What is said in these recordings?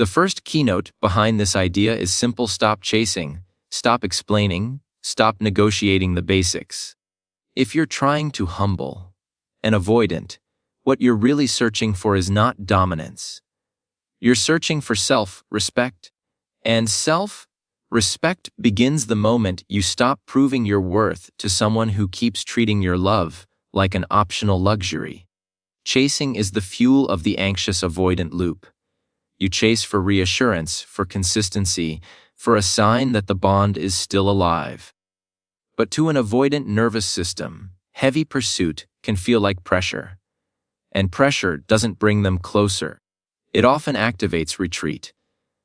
The first keynote behind this idea is simple: stop chasing, stop explaining, stop negotiating the basics. If you're trying to humble an avoidant, what you're really searching for is not dominance. You're searching for self-respect. And self-respect begins the moment you stop proving your worth to someone who keeps treating your love like an optional luxury. Chasing is the fuel of the anxious avoidant loop. You chase for reassurance, for consistency, for a sign that the bond is still alive. But to an avoidant nervous system, heavy pursuit can feel like pressure. And pressure doesn't bring them closer. It often activates retreat.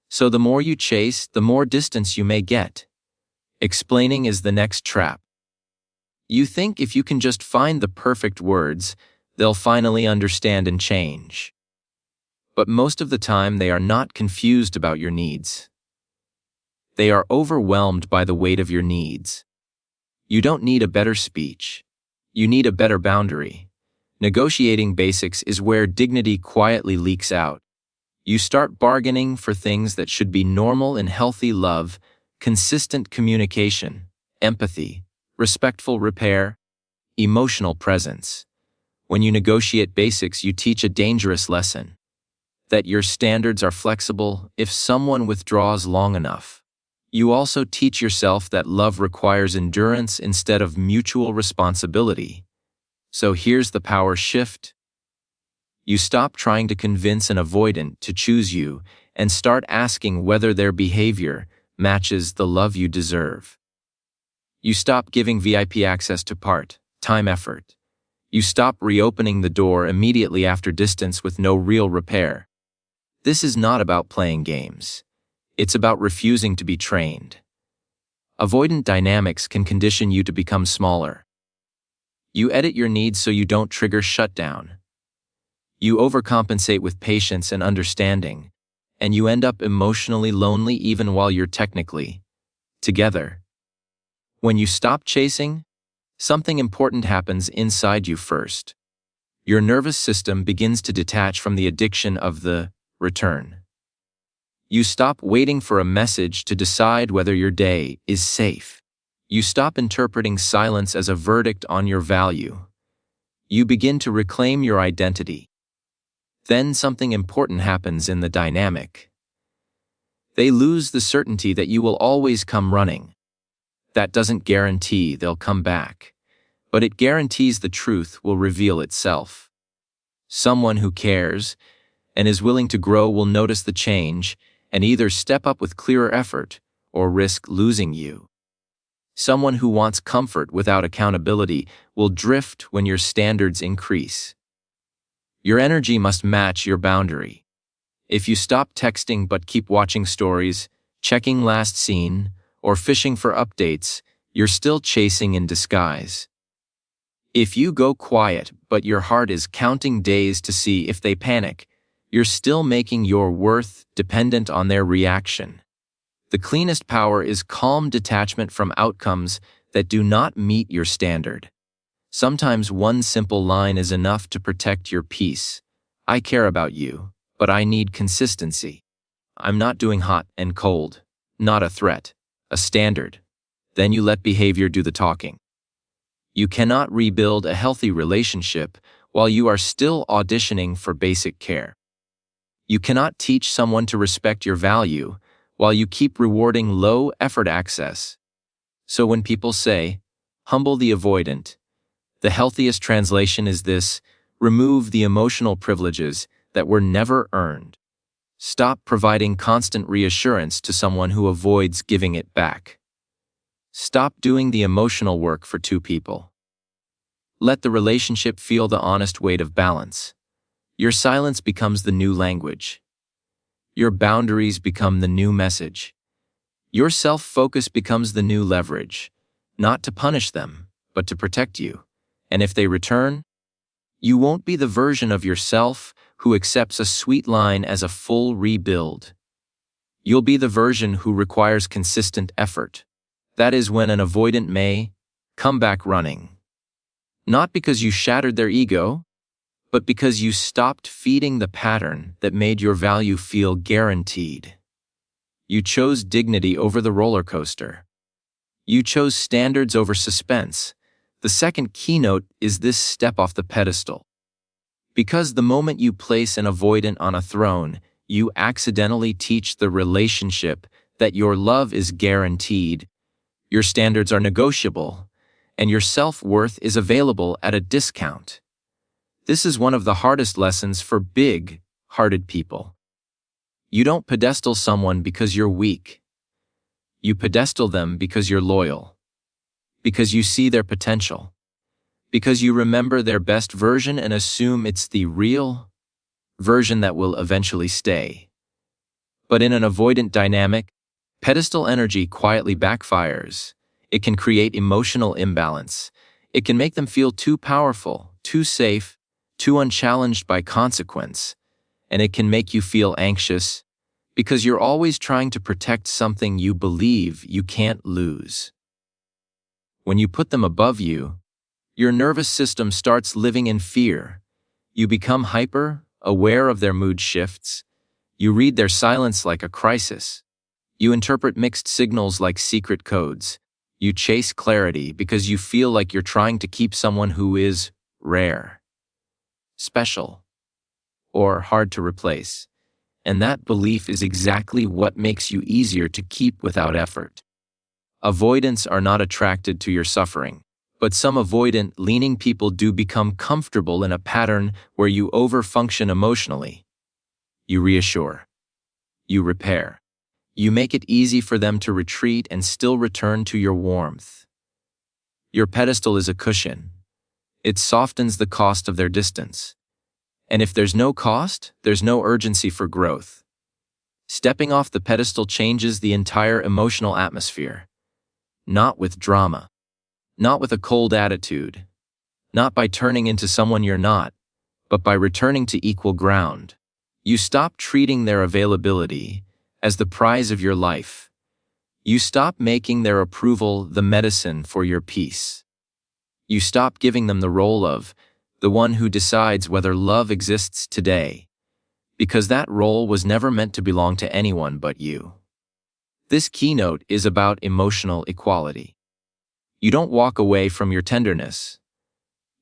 So the more you chase, the more distance you may get. Explaining is the next trap. You think if you can just find the perfect words, they'll finally understand and change. But most of the time they are not confused about your needs. They are overwhelmed by the weight of your needs. You don't need a better speech. You need a better boundary. Negotiating basics is where dignity quietly leaks out. You start bargaining for things that should be normal in healthy love: consistent communication, empathy, respectful repair, emotional presence. When you negotiate basics, you teach a dangerous lesson: that your standards are flexible if someone withdraws long enough. You also teach yourself that love requires endurance instead of mutual responsibility. So here's the power shift. You stop trying to convince an avoidant to choose you and start asking whether their behavior matches the love you deserve. You stop giving VIP access to part-time effort. You stop reopening the door immediately after distance with no real repair. This is not about playing games. It's about refusing to be trained. Avoidant dynamics can condition you to become smaller. You edit your needs so you don't trigger shutdown. You overcompensate with patience and understanding, and you end up emotionally lonely even while you're technically together. When you stop chasing, something important happens inside you first. Your nervous system begins to detach from the addiction of the return. You stop waiting for a message to decide whether your day is safe. You stop interpreting silence as a verdict on your value. You begin to reclaim your identity. Then something important happens in the dynamic. They lose the certainty that you will always come running. That doesn't guarantee they'll come back, but it guarantees the truth will reveal itself. Someone who cares and is willing to grow will notice the change and either step up with clearer effort or risk losing you. Someone who wants comfort without accountability will drift when your standards increase. Your energy must match your boundary. If you stop texting but keep watching stories, checking last seen, or fishing for updates, you're still chasing in disguise. If you go quiet but your heart is counting days to see if they panic, you're still making your worth dependent on their reaction. The cleanest power is calm detachment from outcomes that do not meet your standard. Sometimes one simple line is enough to protect your peace. I care about you, but I need consistency. I'm not doing hot and cold. Not a threat, a standard. Then you let behavior do the talking. You cannot rebuild a healthy relationship while you are still auditioning for basic care. You cannot teach someone to respect your value while you keep rewarding low-effort access. So when people say, humble the avoidant, the healthiest translation is this: remove the emotional privileges that were never earned. Stop providing constant reassurance to someone who avoids giving it back. Stop doing the emotional work for two people. Let the relationship feel the honest weight of balance. Your silence becomes the new language. Your boundaries become the new message. Your self-focus becomes the new leverage, not to punish them, but to protect you. And if they return, you won't be the version of yourself who accepts a sweet line as a full rebuild. You'll be the version who requires consistent effort. That is when an avoidant may come back running. Not because you shattered their ego, but because you stopped feeding the pattern that made your value feel guaranteed. You chose dignity over the roller coaster. You chose standards over suspense. The second keynote is this: step off the pedestal. Because the moment you place an avoidant on a throne, you accidentally teach the relationship that your love is guaranteed, your standards are negotiable, and your self-worth is available at a discount. This is one of the hardest lessons for big-hearted people. You don't pedestal someone because you're weak. You pedestal them because you're loyal, because you see their potential, because you remember their best version and assume it's the real version that will eventually stay. But in an avoidant dynamic, pedestal energy quietly backfires. It can create emotional imbalance. It can make them feel too powerful, too safe, too unchallenged by consequence. And it can make you feel anxious because you're always trying to protect something you believe you can't lose. When you put them above you, your nervous system starts living in fear. You become hyper, aware of their mood shifts. You read their silence like a crisis. You interpret mixed signals like secret codes. You chase clarity because you feel like you're trying to keep someone who is rare, special, or hard to replace. And that belief is exactly what makes you easier to keep without effort. Avoidants are not attracted to your suffering, but some avoidant-leaning people do become comfortable in a pattern where you overfunction emotionally. You reassure. You repair. You make it easy for them to retreat and still return to your warmth. Your pedestal is a cushion. It softens the cost of their distance. And if there's no cost, there's no urgency for growth. Stepping off the pedestal changes the entire emotional atmosphere. Not with drama. Not with a cold attitude. Not by turning into someone you're not, but by returning to equal ground. You stop treating their availability as the prize of your life. You stop making their approval the medicine for your peace. You stop giving them the role of the one who decides whether love exists today, because that role was never meant to belong to anyone but you. This keynote is about emotional equality. You don't walk away from your tenderness.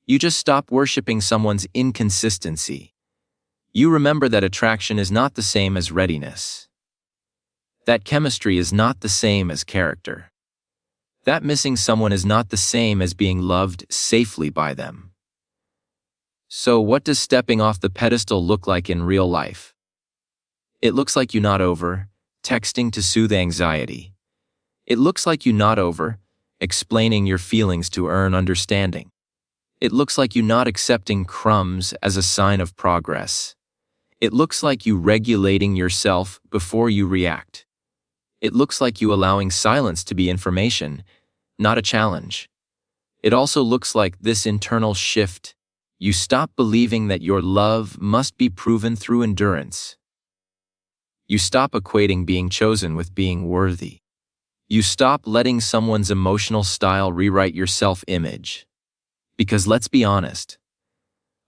You just stop worshiping someone's inconsistency. You remember that attraction is not the same as readiness. That chemistry is not the same as character. That missing someone is not the same as being loved safely by them. So what does stepping off the pedestal look like in real life? It looks like you not over texting to soothe anxiety. It looks like you not over explaining your feelings to earn understanding. It looks like you not accepting crumbs as a sign of progress. It looks like you regulating yourself before you react. It looks like you allowing silence to be information, not a challenge. It also looks like this internal shift. You stop believing that your love must be proven through endurance. You stop equating being chosen with being worthy. You stop letting someone's emotional style rewrite your self-image. Because let's be honest,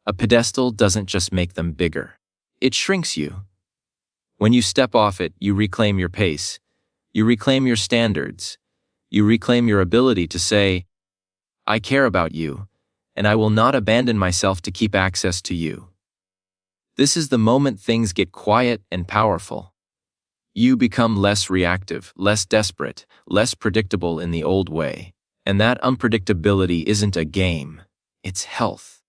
a pedestal doesn't just make them bigger. It shrinks you. When you step off it, you reclaim your pace. You reclaim your standards. You reclaim your ability to say, I care about you, and I will not abandon myself to keep access to you. This is the moment things get quiet and powerful. You become less reactive, less desperate, less predictable in the old way. And that unpredictability isn't a game, it's health.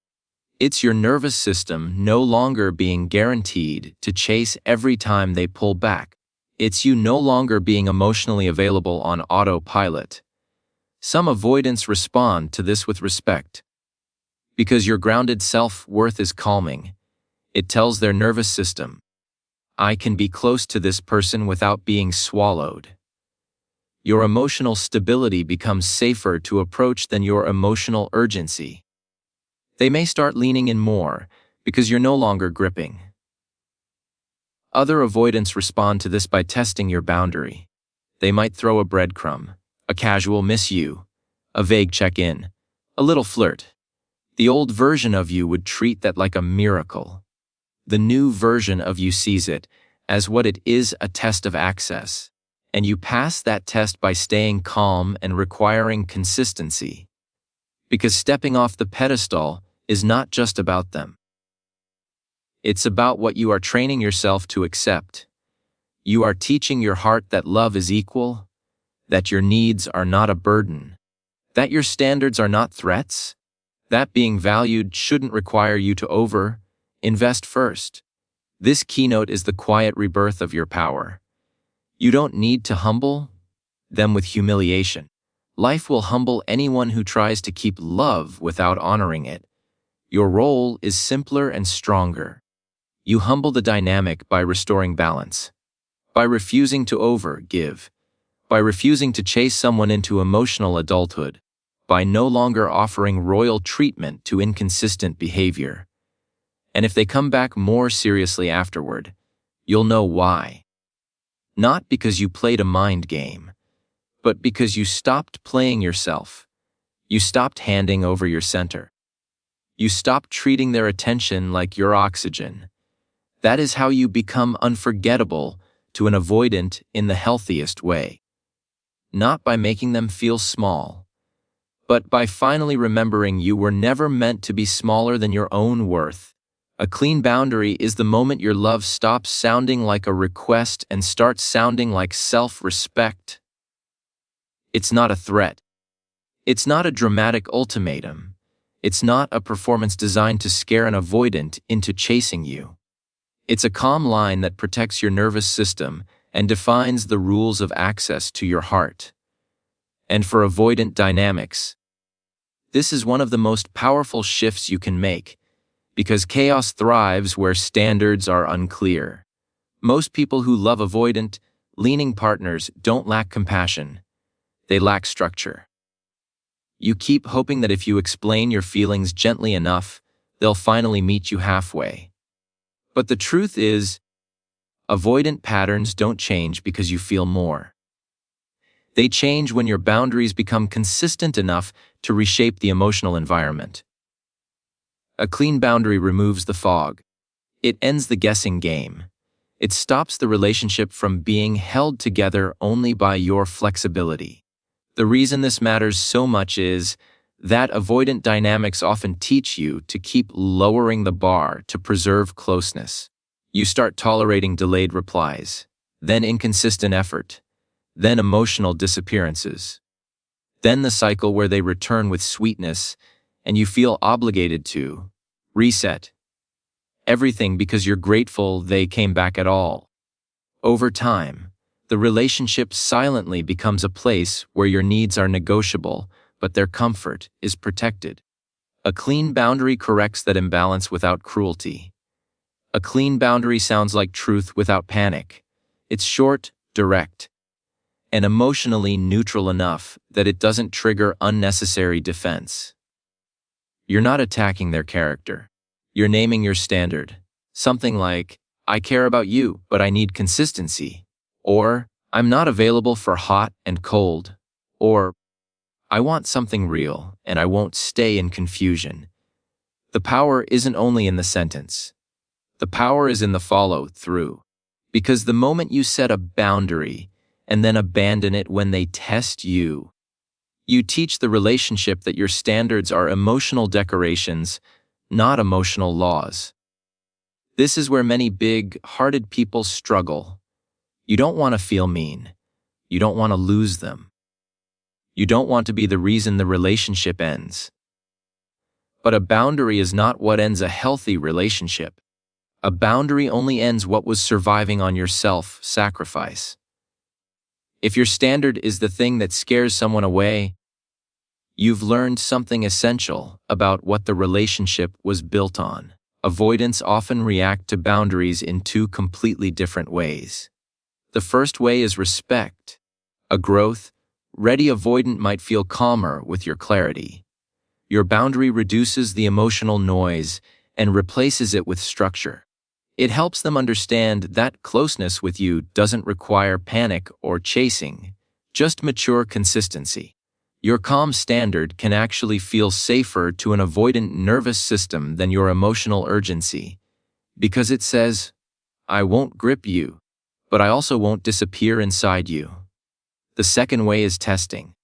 It's your nervous system no longer being guaranteed to chase every time they pull back. It's you no longer being emotionally available on autopilot. Some avoidants respond to this with respect. Because your grounded self-worth is calming, it tells their nervous system, I can be close to this person without being swallowed. Your emotional stability becomes safer to approach than your emotional urgency. They may start leaning in more because you're no longer gripping. Other avoidants respond to this by testing your boundary. They might throw a breadcrumb, a casual miss you, a vague check-in, a little flirt. The old version of you would treat that like a miracle. The new version of you sees it as what it is, a test of access. And you pass that test by staying calm and requiring consistency. Because stepping off the pedestal is not just about them. It's about what you are training yourself to accept. You are teaching your heart that love is equal, that your needs are not a burden, that your standards are not threats, that being valued shouldn't require you to invest first. This keynote is the quiet rebirth of your power. You don't need to humble them with humiliation. Life will humble anyone who tries to keep love without honoring it. Your role is simpler and stronger. You humble the dynamic by restoring balance, by refusing to overgive, by refusing to chase someone into emotional adulthood, by no longer offering royal treatment to inconsistent behavior. And if they come back more seriously afterward, you'll know why. Not because you played a mind game, but because you stopped playing yourself. You stopped handing over your center. You stopped treating their attention like your oxygen. That is how you become unforgettable to an avoidant in the healthiest way. Not by making them feel small, but by finally remembering you were never meant to be smaller than your own worth. A clean boundary is the moment your love stops sounding like a request and starts sounding like self-respect. It's not a threat. It's not a dramatic ultimatum. It's not a performance designed to scare an avoidant into chasing you. It's a calm line that protects your nervous system and defines the rules of access to your heart. And for avoidant dynamics, this is one of the most powerful shifts you can make, because chaos thrives where standards are unclear. Most people who love avoidant, leaning partners don't lack compassion. They lack structure. You keep hoping that if you explain your feelings gently enough, they'll finally meet you halfway. But the truth is, avoidant patterns don't change because you feel more. They change when your boundaries become consistent enough to reshape the emotional environment. A clean boundary removes the fog. It ends the guessing game. It stops the relationship from being held together only by your flexibility. The reason this matters so much is that avoidant dynamics often teach you to keep lowering the bar to preserve closeness. You start tolerating delayed replies, then inconsistent effort, then emotional disappearances. Then the cycle where they return with sweetness and you feel obligated to reset everything because you're grateful they came back at all. Over time, the relationship silently becomes a place where your needs are negotiable, but their comfort is protected. A clean boundary corrects that imbalance without cruelty. A clean boundary sounds like truth without panic. It's short, direct, and emotionally neutral enough that it doesn't trigger unnecessary defense. You're not attacking their character. You're naming your standard. Something like, I care about you, but I need consistency. Or, I'm not available for hot and cold. Or, I want something real, and I won't stay in confusion. The power isn't only in the sentence. The power is in the follow-through. Because the moment you set a boundary and then abandon it when they test you, you teach the relationship that your standards are emotional decorations, not emotional laws. This is where many big-hearted people struggle. You don't want to feel mean. You don't want to lose them. You don't want to be the reason the relationship ends. But a boundary is not what ends a healthy relationship. A boundary only ends what was surviving on your self-sacrifice. If your standard is the thing that scares someone away, you've learned something essential about what the relationship was built on. Avoidants often react to boundaries in two completely different ways. The first way is respect. A growth-ready avoidant might feel calmer with your clarity. Your boundary reduces the emotional noise and replaces it with structure. It helps them understand that closeness with you doesn't require panic or chasing, just mature consistency. Your calm standard can actually feel safer to an avoidant nervous system than your emotional urgency, because it says, I won't grip you, but I also won't disappear inside you. The second way is testing.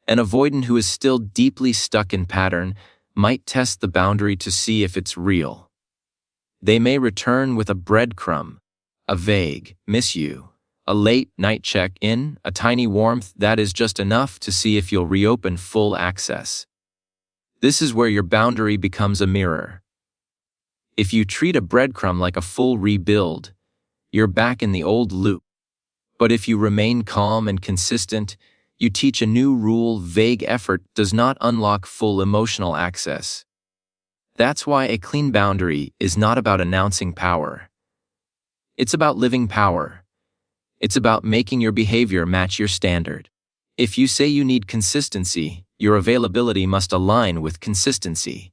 An avoidant who is still deeply stuck in pattern might test the boundary to see if it's real. They may return with a breadcrumb, a vague, miss you, a late night check-in, a tiny warmth that is just enough to see if you'll reopen full access. This is where your boundary becomes a mirror. If you treat a breadcrumb like a full rebuild, you're back in the old loop. But if you remain calm and consistent, you teach a new rule: vague effort does not unlock full emotional access. That's why a clean boundary is not about announcing power. It's about living power. It's about making your behavior match your standard. If you say you need consistency, your availability must align with consistency.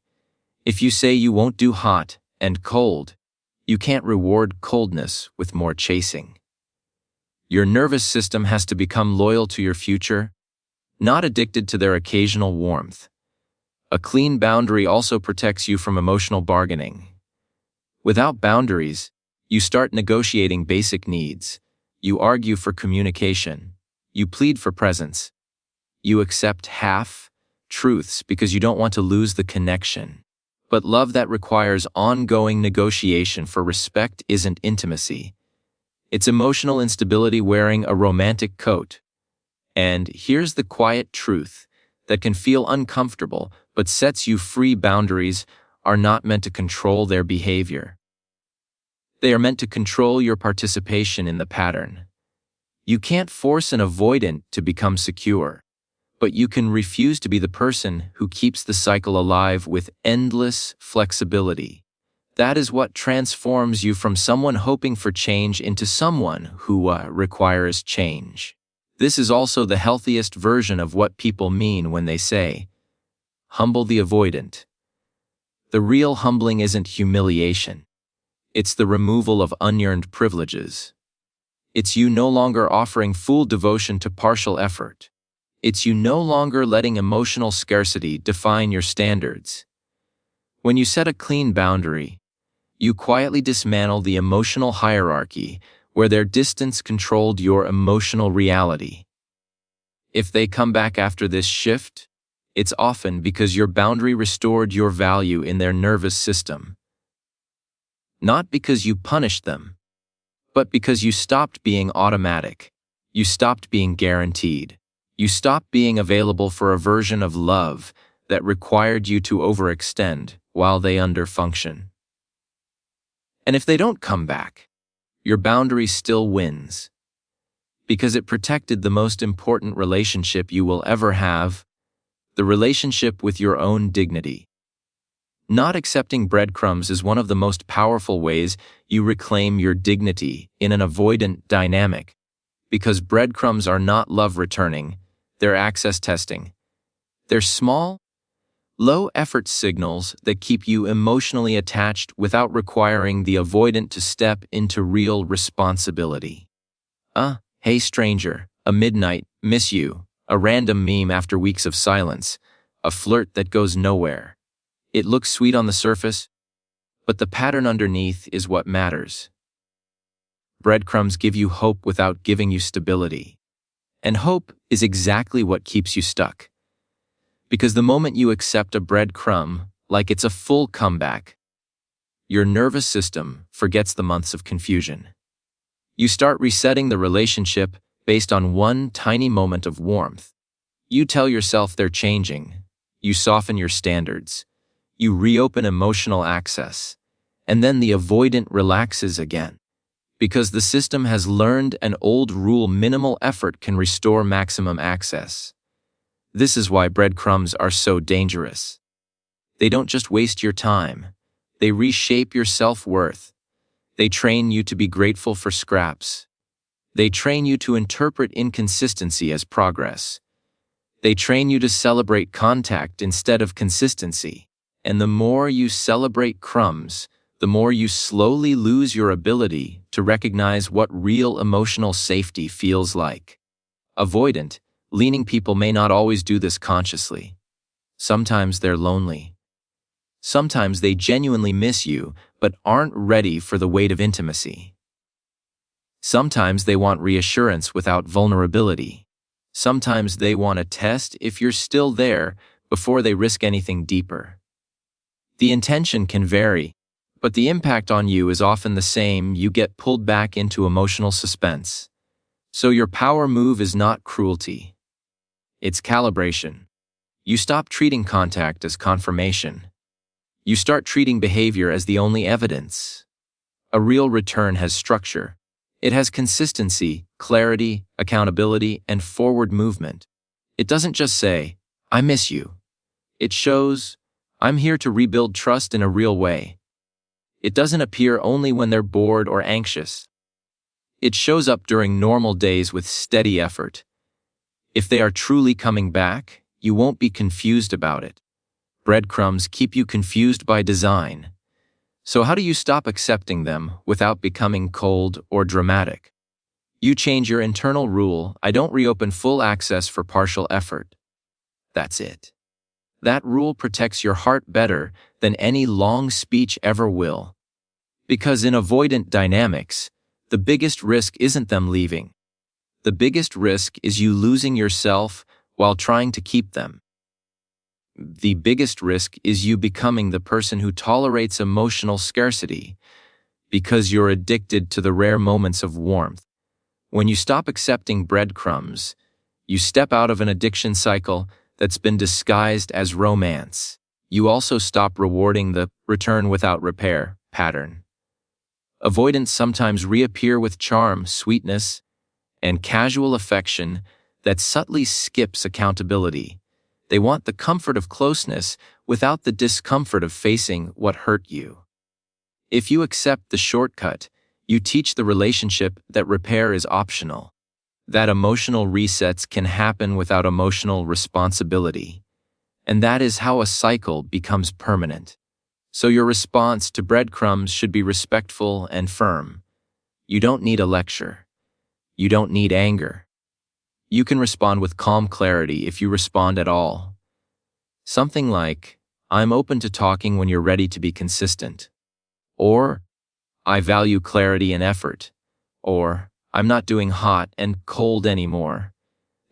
If you say you won't do hot and cold, you can't reward coldness with more chasing. Your nervous system has to become loyal to your future, not addicted to their occasional warmth. A clean boundary also protects you from emotional bargaining. Without boundaries, you start negotiating basic needs. You argue for communication. You plead for presence. You accept half-truths because you don't want to lose the connection. But love that requires ongoing negotiation for respect isn't intimacy. It's emotional instability wearing a romantic coat. And here's the quiet truth that can feel uncomfortable but sets you free: boundaries are not meant to control their behavior. They are meant to control your participation in the pattern. You can't force an avoidant to become secure, but you can refuse to be the person who keeps the cycle alive with endless flexibility. That is what transforms you from someone hoping for change into someone who requires change. This is also the healthiest version of what people mean when they say, humble the avoidant. The real humbling isn't humiliation. It's the removal of unearned privileges. It's you no longer offering full devotion to partial effort. It's you no longer letting emotional scarcity define your standards. When you set a clean boundary, you quietly dismantle the emotional hierarchy where their distance controlled your emotional reality. If they come back after this shift, it's often because your boundary restored your value in their nervous system. Not because you punished them, but because you stopped being automatic. You stopped being guaranteed. You stopped being available for a version of love that required you to overextend while they underfunction. And if they don't come back, your boundary still wins, because it protected the most important relationship you will ever have, the relationship with your own dignity. Not accepting breadcrumbs is one of the most powerful ways you reclaim your dignity in an avoidant dynamic, because breadcrumbs are not love returning, they're access testing. They're small, low-effort signals that keep you emotionally attached without requiring the avoidant to step into real responsibility. Hey stranger, a midnight, miss you, a random meme after weeks of silence, a flirt that goes nowhere. It looks sweet on the surface, but the pattern underneath is what matters. Breadcrumbs give you hope without giving you stability. And hope is exactly what keeps you stuck. Because the moment you accept a breadcrumb, like it's a full comeback, your nervous system forgets the months of confusion. You start resetting the relationship based on one tiny moment of warmth. You tell yourself they're changing. You soften your standards. You reopen emotional access. And then the avoidant relaxes again. Because the system has learned an old rule: minimal effort can restore maximum access. This is why breadcrumbs are so dangerous. They don't just waste your time. They reshape your self-worth. They train you to be grateful for scraps. They train you to interpret inconsistency as progress. They train you to celebrate contact instead of consistency. And the more you celebrate crumbs, the more you slowly lose your ability to recognize what real emotional safety feels like. Avoidant, Leaning people may not always do this consciously. Sometimes they're lonely. Sometimes they genuinely miss you, but aren't ready for the weight of intimacy. Sometimes they want reassurance without vulnerability. Sometimes they want to test if you're still there before they risk anything deeper. The intention can vary, but the impact on you is often the same. You get pulled back into emotional suspense. So your power move is not cruelty. It's calibration. You stop treating contact as confirmation. You start treating behavior as the only evidence. A real return has structure. It has consistency, clarity, accountability, and forward movement. It doesn't just say, "I miss you." It shows, "I'm here to rebuild trust in a real way." It doesn't appear only when they're bored or anxious. It shows up during normal days with steady effort. If they are truly coming back, you won't be confused about it. Breadcrumbs keep you confused by design. So how do you stop accepting them without becoming cold or dramatic? You change your internal rule: I don't reopen full access for partial effort. That's it. That rule protects your heart better than any long speech ever will. Because in avoidant dynamics, the biggest risk isn't them leaving. The biggest risk is you losing yourself while trying to keep them. The biggest risk is you becoming the person who tolerates emotional scarcity because you're addicted to the rare moments of warmth. When you stop accepting breadcrumbs, you step out of an addiction cycle that's been disguised as romance. You also stop rewarding the return without repair pattern. Avoidants sometimes reappear with charm, sweetness, and casual affection that subtly skips accountability. They want the comfort of closeness without the discomfort of facing what hurt you. If you accept the shortcut, you teach the relationship that repair is optional, that emotional resets can happen without emotional responsibility, and that is how a cycle becomes permanent. So your response to breadcrumbs should be respectful and firm. You don't need a lecture. You don't need anger. You can respond with calm clarity if you respond at all. Something like, "I'm open to talking when you're ready to be consistent." Or, "I value clarity and effort." Or, "I'm not doing hot and cold anymore."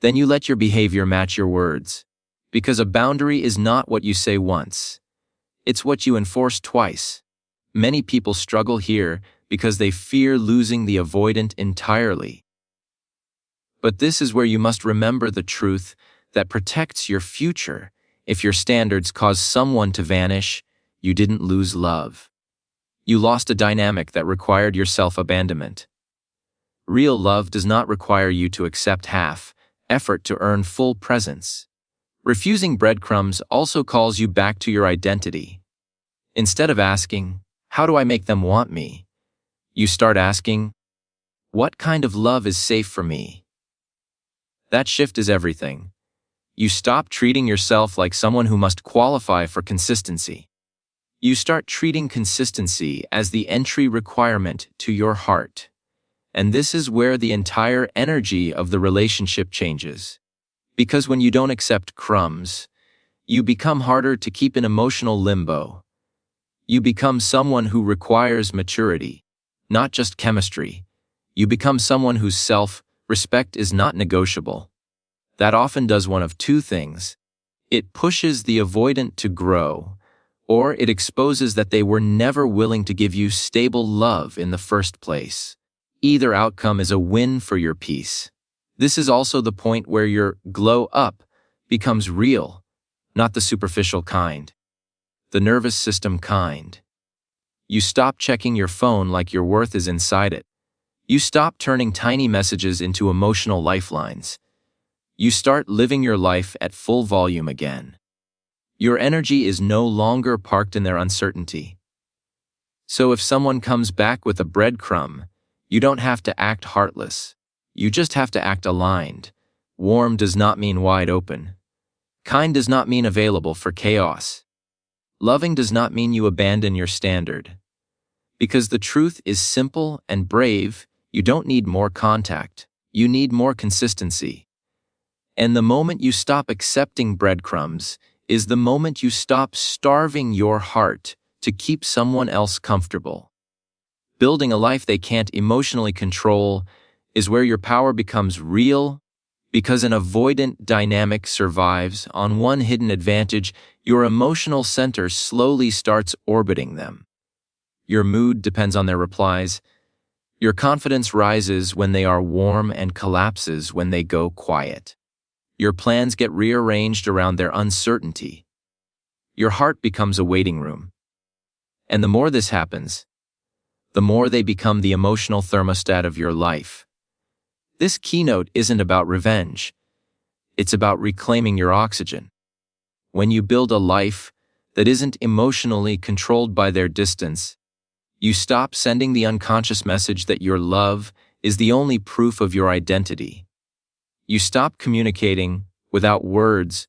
Then you let your behavior match your words. Because a boundary is not what you say once. It's what you enforce twice. Many people struggle here because they fear losing the avoidant entirely. But this is where you must remember the truth that protects your future. If your standards cause someone to vanish, you didn't lose love. You lost a dynamic that required your self-abandonment. Real love does not require you to accept half effort to earn full presence. Refusing breadcrumbs also calls you back to your identity. Instead of asking, "How do I make them want me?" you start asking, "What kind of love is safe for me?" That shift is everything. You stop treating yourself like someone who must qualify for consistency. You start treating consistency as the entry requirement to your heart. And this is where the entire energy of the relationship changes. Because when you don't accept crumbs, you become harder to keep in emotional limbo. You become someone who requires maturity, not just chemistry. You become someone whose self-respect is not negotiable. That often does one of two things. It pushes the avoidant to grow, or it exposes that they were never willing to give you stable love in the first place. Either outcome is a win for your peace. This is also the point where your glow up becomes real, not the superficial kind, the nervous system kind. You stop checking your phone like your worth is inside it. You stop turning tiny messages into emotional lifelines. You start living your life at full volume again. Your energy is no longer parked in their uncertainty. So if someone comes back with a breadcrumb, you don't have to act heartless. You just have to act aligned. Warm does not mean wide open. Kind does not mean available for chaos. Loving does not mean you abandon your standard. Because the truth is simple and brave, you don't need more contact. You need more consistency. And the moment you stop accepting breadcrumbs is the moment you stop starving your heart to keep someone else comfortable. Building a life they can't emotionally control is where your power becomes real, because an avoidant dynamic survives on one hidden advantage: your emotional center slowly starts orbiting them. Your mood depends on their replies. Your confidence rises when they are warm and collapses when they go quiet. Your plans get rearranged around their uncertainty. Your heart becomes a waiting room. And the more this happens, the more they become the emotional thermostat of your life. This keynote isn't about revenge. It's about reclaiming your oxygen. When you build a life that isn't emotionally controlled by their distance, you stop sending the unconscious message that your love is the only proof of your identity. You stop communicating without words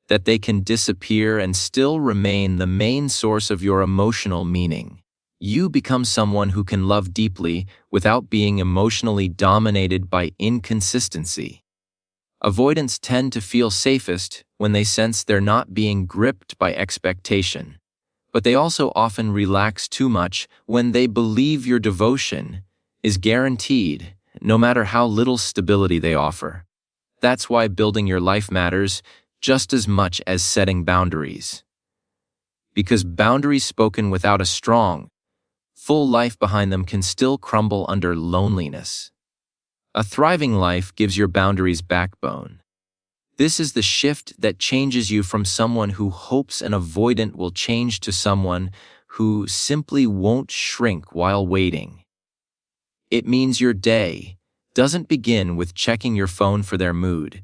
that they can disappear and still remain the main source of your emotional meaning. You become someone who can love deeply without being emotionally dominated by inconsistency. Avoidants tend to feel safest when they sense they're not being gripped by expectation, but they also often relax too much when they believe your devotion is guaranteed, no matter how little stability they offer. That's why building your life matters just as much as setting boundaries. Because boundaries spoken without a strong, full life behind them can still crumble under loneliness. A thriving life gives your boundaries backbone. This is the shift that changes you from someone who hopes an avoidant will change to someone who simply won't shrink while waiting. It means your day doesn't begin with checking your phone for their mood.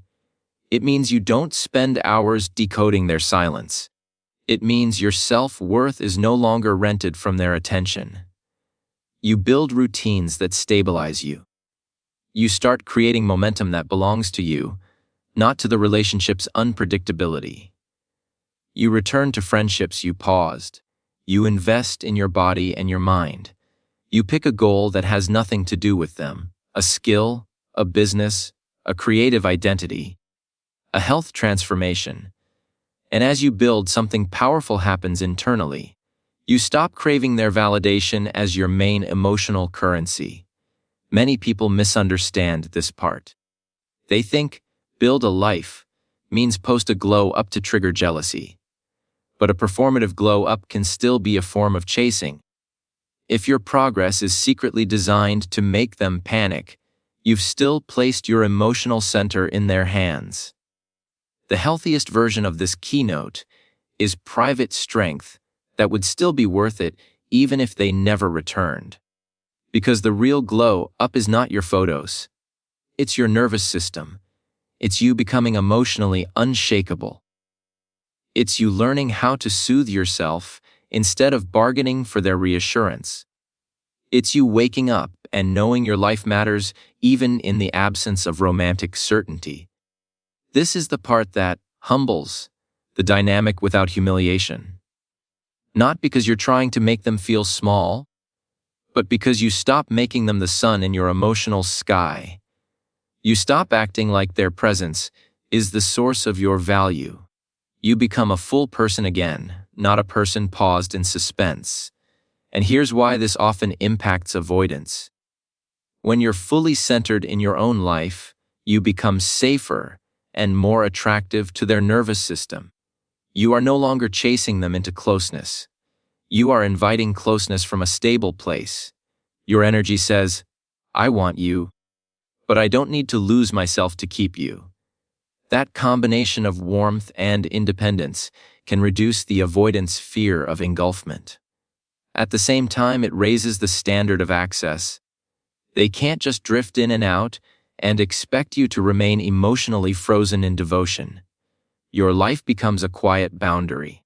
It means you don't spend hours decoding their silence. It means your self-worth is no longer rented from their attention. You build routines that stabilize you. You start creating momentum that belongs to you, not to the relationship's unpredictability. You return to friendships you paused. You invest in your body and your mind. You pick a goal that has nothing to do with them: a skill, a business, a creative identity, a health transformation. And as you build, something powerful happens internally. You stop craving their validation as your main emotional currency. Many people misunderstand this part. They think build a life means post a glow up to trigger jealousy. But a performative glow up can still be a form of chasing. If your progress is secretly designed to make them panic, you've still placed your emotional center in their hands. The healthiest version of this keynote is private strength that would still be worth it even if they never returned. Because the real glow up is not your photos. It's your nervous system. It's you becoming emotionally unshakable. It's you learning how to soothe yourself instead of bargaining for their reassurance. It's you waking up and knowing your life matters even in the absence of romantic certainty. This is the part that humbles the dynamic without humiliation. Not because you're trying to make them feel small, but because you stop making them the sun in your emotional sky. You stop acting like their presence is the source of your value. You become a full person again, not a person paused in suspense. And here's why this often impacts avoidance. When you're fully centered in your own life, you become safer and more attractive to their nervous system. You are no longer chasing them into closeness. You are inviting closeness from a stable place. Your energy says, I want you, but I don't need to lose myself to keep you. That combination of warmth and independence can reduce the avoidance fear of engulfment. At the same time, it raises the standard of access. They can't just drift in and out and expect you to remain emotionally frozen in devotion. Your life becomes a quiet boundary.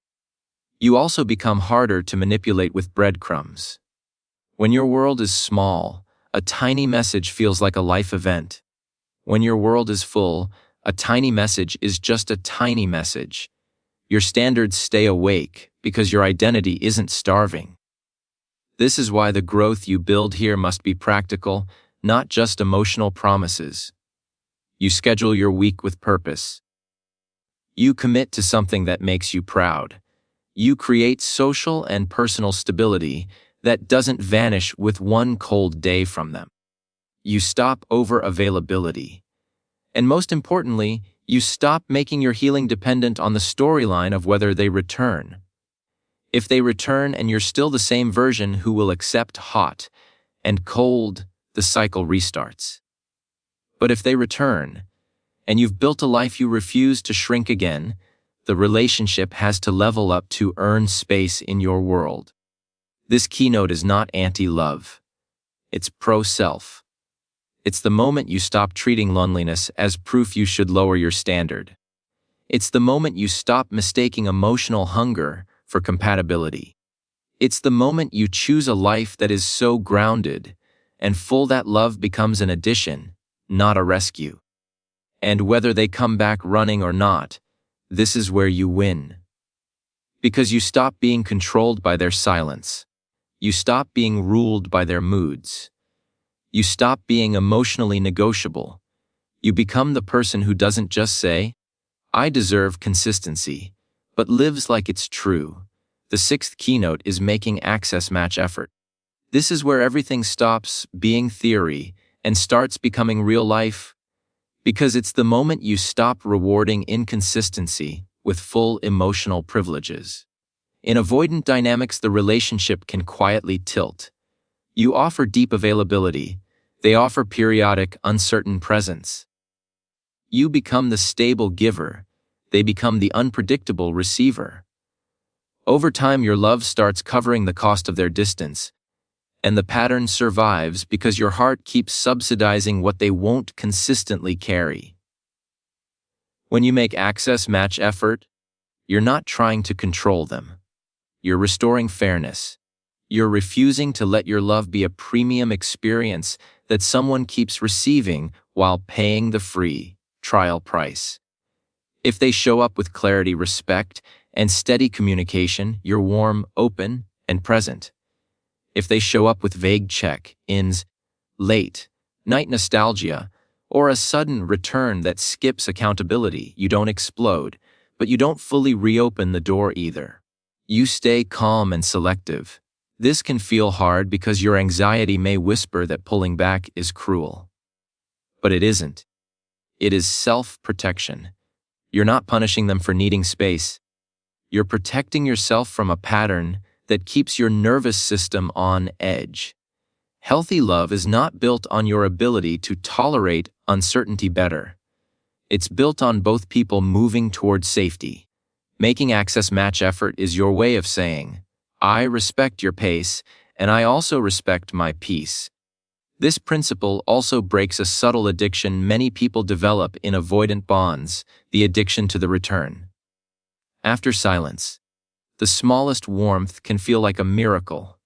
You also become harder to manipulate with breadcrumbs. When your world is small, a tiny message feels like a life event. When your world is full, a tiny message is just a tiny message. Your standards stay awake because your identity isn't starving. This is why the growth you build here must be practical, not just emotional promises. You schedule your week with purpose. You commit to something that makes you proud. You create social and personal stability that doesn't vanish with one cold day from them. You stop over-availability. And most importantly, you stop making your healing dependent on the storyline of whether they return. If they return and you're still the same version who will accept hot and cold, the cycle restarts. But if they return, and you've built a life you refuse to shrink again, the relationship has to level up to earn space in your world. This keynote is not anti-love. It's pro-self. It's the moment you stop treating loneliness as proof you should lower your standard. It's the moment you stop mistaking emotional hunger for compatibility. It's the moment you choose a life that is so grounded and full that love becomes an addition, not a rescue. And whether they come back running or not, this is where you win. Because you stop being controlled by their silence. You stop being ruled by their moods. You stop being emotionally negotiable. You become the person who doesn't just say, "I deserve consistency," but lives like it's true. The sixth keynote is making access match effort. This is where everything stops being theory and starts becoming real life, because it's the moment you stop rewarding inconsistency with full emotional privileges. In avoidant dynamics, the relationship can quietly tilt. You offer deep availability. They offer periodic, uncertain presence. You become the stable giver. They become the unpredictable receiver. Over time, your love starts covering the cost of their distance, and the pattern survives because your heart keeps subsidizing what they won't consistently carry. When you make access match effort, you're not trying to control them. You're restoring fairness. You're refusing to let your love be a premium experience that someone keeps receiving while paying the free trial price. If they show up with clarity, respect, and steady communication, you're warm, open, and present. If they show up with vague check-ins, late, night nostalgia, or a sudden return that skips accountability, you don't explode, but you don't fully reopen the door either. You stay calm and selective. This can feel hard because your anxiety may whisper that pulling back is cruel. But it isn't. It is self-protection. You're not punishing them for needing space. You're protecting yourself from a pattern that keeps your nervous system on edge. Healthy love is not built on your ability to tolerate uncertainty better. It's built on both people moving towards safety. Making access match effort is your way of saying, "I respect your pace, and I also respect my peace." This principle also breaks a subtle addiction many people develop in avoidant bonds, the addiction to the return. After silence, the smallest warmth can feel like a miracle.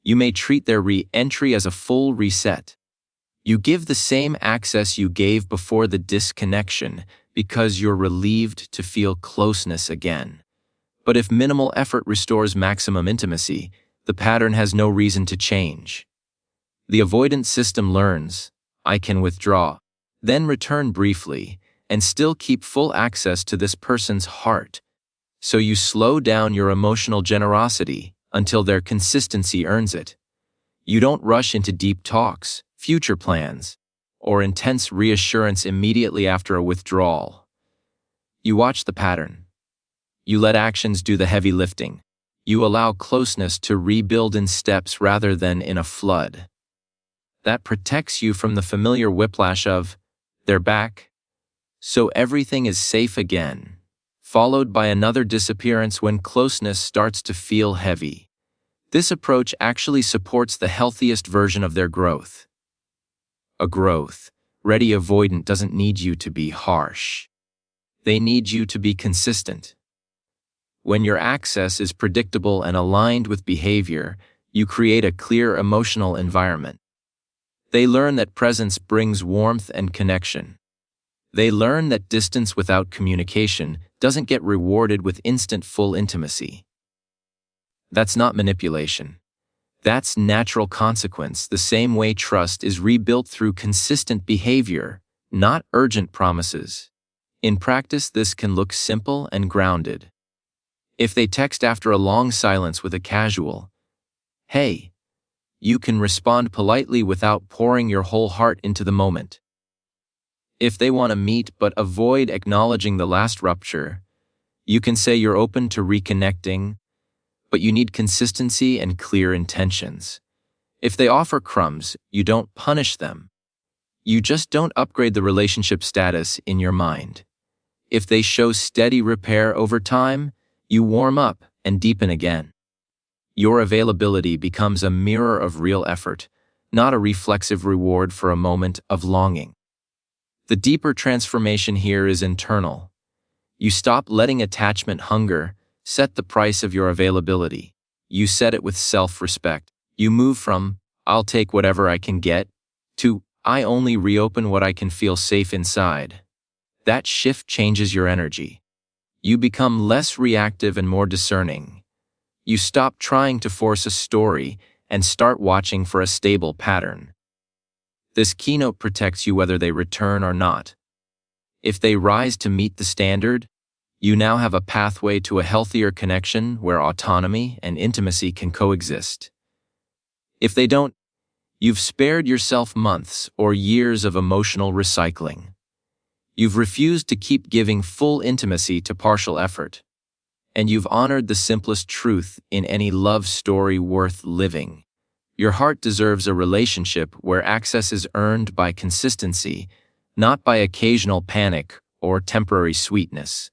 You may treat their re-entry as a full reset. You give the same access you gave before the disconnection because you're relieved to feel closeness again. But if minimal effort restores maximum intimacy, the pattern has no reason to change. The avoidant system learns, "I can withdraw, then return briefly, and still keep full access to this person's heart." So you slow down your emotional generosity until their consistency earns it. You don't rush into deep talks, future plans, or intense reassurance immediately after a withdrawal. You watch the pattern. You let actions do the heavy lifting. You allow closeness to rebuild in steps rather than in a flood. That protects you from the familiar whiplash of, "They're back, so everything is safe again," followed by another disappearance when closeness starts to feel heavy. This approach actually supports the healthiest version of their growth. A growth-ready avoidant doesn't need you to be harsh. They need you to be consistent. When your access is predictable and aligned with behavior, you create a clear emotional environment. They learn that presence brings warmth and connection. They learn that distance without communication doesn't get rewarded with instant full intimacy. That's not manipulation. That's natural consequence, the same way trust is rebuilt through consistent behavior, not urgent promises. In practice, this can look simple and grounded. If they text after a long silence with a casual, "Hey," you can respond politely without pouring your whole heart into the moment. If they want to meet but avoid acknowledging the last rupture, you can say you're open to reconnecting, but you need consistency and clear intentions. If they offer crumbs, you don't punish them. You just don't upgrade the relationship status in your mind. If they show steady repair over time, you warm up and deepen again. Your availability becomes a mirror of real effort, not a reflexive reward for a moment of longing. The deeper transformation here is internal. You stop letting attachment hunger set the price of your availability. You set it with self-respect. You move from, "I'll take whatever I can get," to, "I only reopen what I can feel safe inside." That shift changes your energy. You become less reactive and more discerning. You stop trying to force a story and start watching for a stable pattern. This keynote protects you whether they return or not. If they rise to meet the standard, you now have a pathway to a healthier connection where autonomy and intimacy can coexist. If they don't, you've spared yourself months or years of emotional recycling. You've refused to keep giving full intimacy to partial effort. And you've honored the simplest truth in any love story worth living. Your heart deserves a relationship where access is earned by consistency, not by occasional panic or temporary sweetness.